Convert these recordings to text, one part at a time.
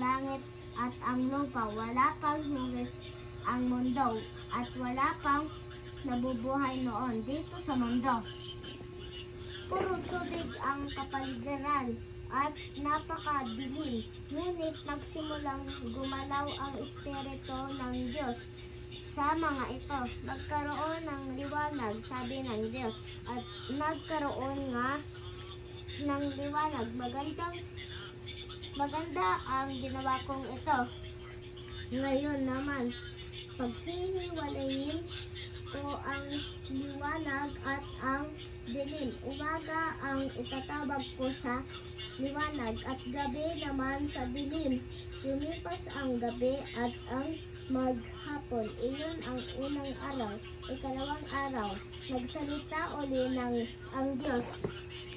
langit at ang lupa, wala pang hugis ang mundo, at wala pang nabubuhay noon dito sa mundo. Puro tubig ang kapaligiran at napakadilim, ngunit nagsimulang gumalaw ang Espiritu ng Diyos sa mga ito. Magkaroon ng liwanag, sabi ng Diyos, at nagkaroon nga ng liwanag. Maganda ang ginawa kong ito. Ngayon naman, paghihiwalayin ko ang liwanag at ang dilim. Umaga ang itatawag ko sa liwanag at gabi naman sa dilim. Lumipas ang gabi at ang maghapon. Iyon ang unang araw. Ikalawang araw, nagsalita uli ang Diyos.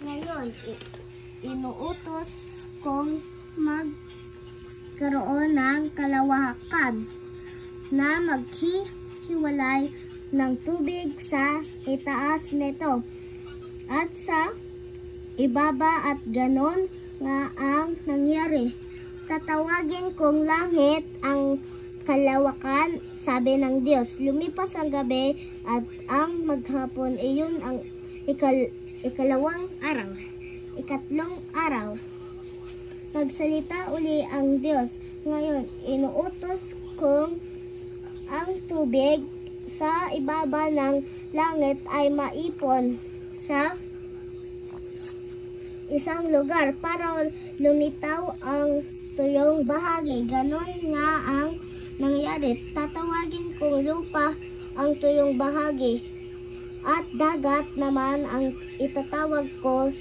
Ngayon, inuutos kong magkaroon ng kalawakan na maghihiwalay ng tubig sa itaas nito at sa ibaba, at ganon nga ang nangyari. Tatawagin kong langit ang kalawakan, sabi ng Diyos. Lumipas ang gabi at ang maghapon. Iyon ang ikalawang araw. Ikatlong araw, nagsalita uli ang Diyos. Ngayon, inuutos kong ang tubig sa ibaba ng langit ay maipon sa isang lugar para lumitaw ang tuyong bahagi. Ganon nga ang nangyari. Tatawagin kong lupa ang tuyong bahagi, at dagat naman ang itatawag ko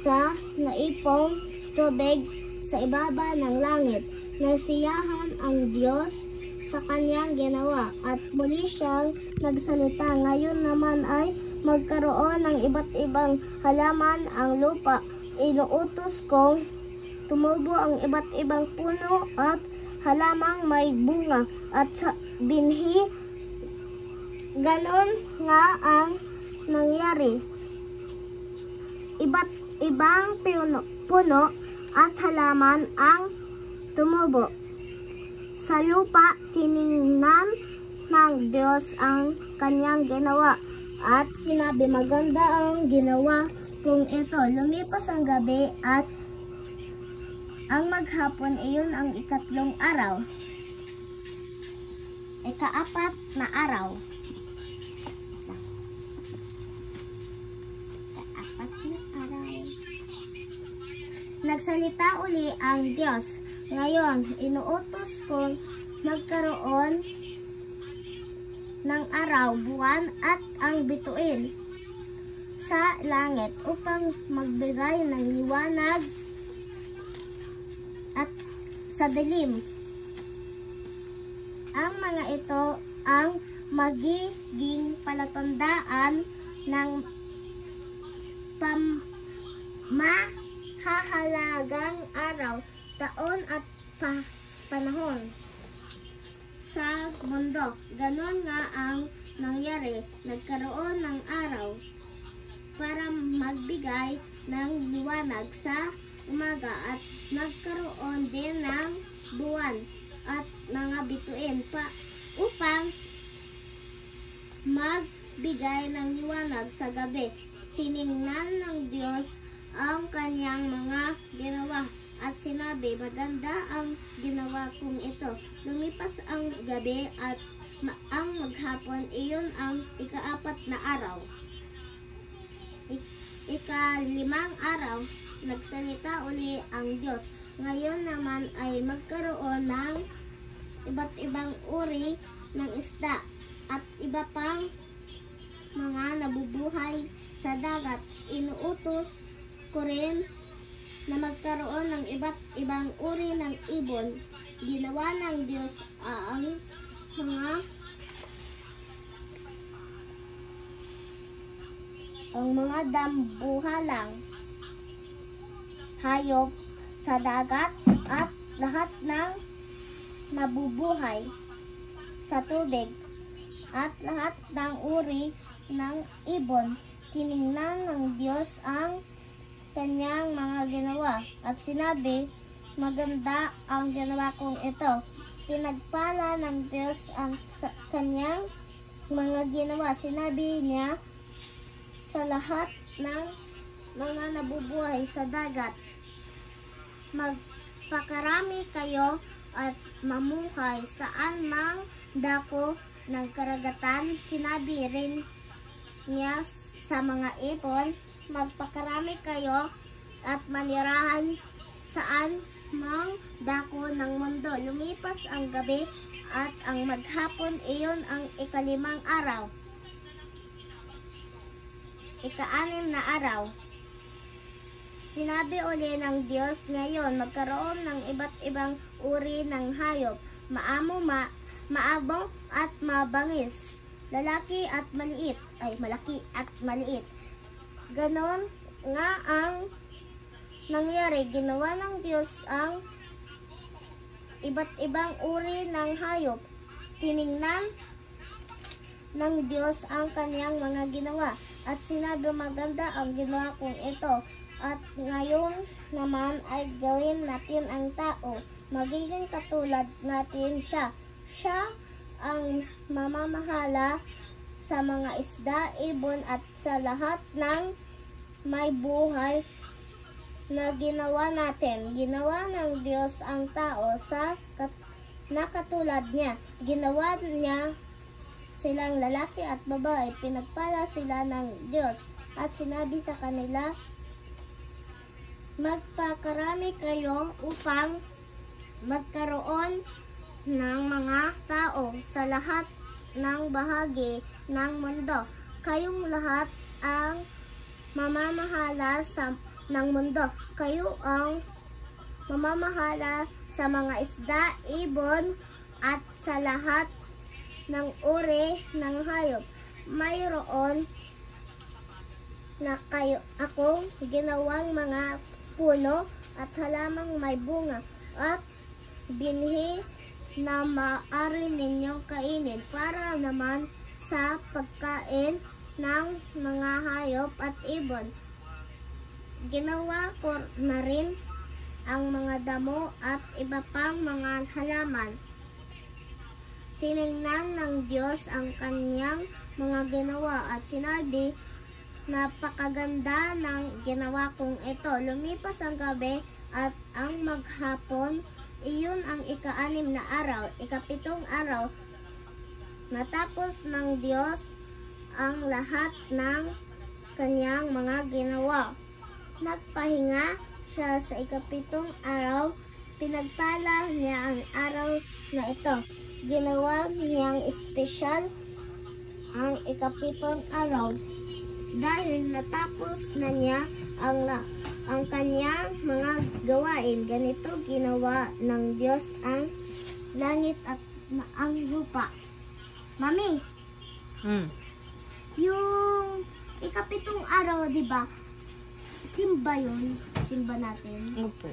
sa naipong tubig sa ibaba ng langit. Nasiyahan ang Diyos sa kanyang ginawa at muli siyang nagsalita. Ngayon naman ay magkaroon ng iba't ibang halaman ang lupa. Inuutos kong tumubo ang iba't ibang puno at halamang may bunga at sa binhi. Ganon nga ang nangyari. Iba't ibang puno at halaman ang tumubo sa lupa. Tiningnan ng Diyos ang kanyang ginawa at sinabi, maganda ang ginawa kong ito. Lumipas ang gabi at ang maghapon. Iyon ang ikatlong araw. Ikaapat na araw. Nagsalita uli ang Diyos. Ngayon, inuutos kong magkaroon ng araw, buwan at ang bituin sa langit upang magbigay ng liwanag at sa dilim. Ang mga ito ang magiging palatandaan ng mahahalagang araw, taon at panahon sa mundo. Ganon nga ang nangyari. Nagkaroon ng araw para magbigay ng liwanag sa umaga, at nagkaroon din ng buwan at mga bituin upang magbigay ng liwanag sa gabi. Tiningnan ng Diyos ang kanyang mga ginawa at sinabi, maganda ang ginawa kong ito. Lumipas ang gabi at ang maghapon. Iyon ang ikaapat na araw. Ikalimang araw, nagsalita uli ang Diyos. Ngayon naman ay magkaroon ng iba't ibang uri ng isda at iba pang mga nabubuhay sa dagat. Inuutos ko rin na magkaroon ng iba't ibang uri ng ibon. Ginawa ng Diyos ang mga dambuhalang hayop sa dagat at lahat ng nabubuhay sa tubig at lahat ng uri ng ibon. Tiningnan ng Diyos ang kanyang mga ginawa at sinabi, maganda ang ginawa kong ito. Pinagpala ng Diyos ang kanyang mga ginawa. Sinabi niya sa lahat ng mga nabubuhay sa dagat, magpakarami kayo at mamuhay saan mang dako ng karagatan. Sinabi rin niya sa mga ibon, magpakarami kayo at manirahan saan mang dako ng mundo. Lumipas ang gabi at ang maghapon, iyon ang ikalimang araw. Ika-anim na araw. Sinabi uli ng Diyos, ngayon magkaroon ng iba't ibang uri ng hayop, maamo at mabangis, malaki at maliit. Ganon nga ang nangyari. Ginawa ng Diyos ang iba't ibang uri ng hayop. Tiningnan ng Diyos ang kaniyang mga ginawa at sinabi, maganda ang ginawa kong ito. At ngayon naman ay gawin natin ang tao, magiging katulad natin siya. Siya ang mamamahala sa mga isda, ibon at sa lahat ng may buhay na ginawa natin. Ginawa ng Diyos ang tao na katulad niya. Ginawa niya silang lalaki at babae. Pinagpala sila ng Diyos at sinabi sa kanila, magpakarami kayo upang magkaroon ng mga tao sa lahat ng bahagi ng mundo. Kayong lahat ang mamamahala ng mundo. Kayo ang mamamahala sa mga isda, ibon, at sa lahat ng uri ng hayop. Mayroon na akong ginawang mga puno at halamang may bunga at binhi na maaari ninyong kainin para naman sa pagkain ng mga hayop at ibon. Ginawa ko na rin ang mga damo at iba pang mga halaman. Tiningnan ng Diyos ang kanyang mga ginawa at sinabi, napakaganda ng ginawa kong ito. Lumipas ang gabi at ang maghapon, iyon ang ika-anim na araw. Ika-pitong araw, natapos ng Diyos ang lahat ng kanyang mga ginawa. Nagpahinga siya sa ika-pitong araw. Pinagpala niya ang araw na ito. Ginawa niyang espesyal ang ika-pitong araw. Dahil natapos na niya ang kanyang mga gawain. Ganito ginawa ng Diyos ang langit at ang lupa. Mami, yung ika-pitong araw, di ba? Simba yun. Simba natin. Opo.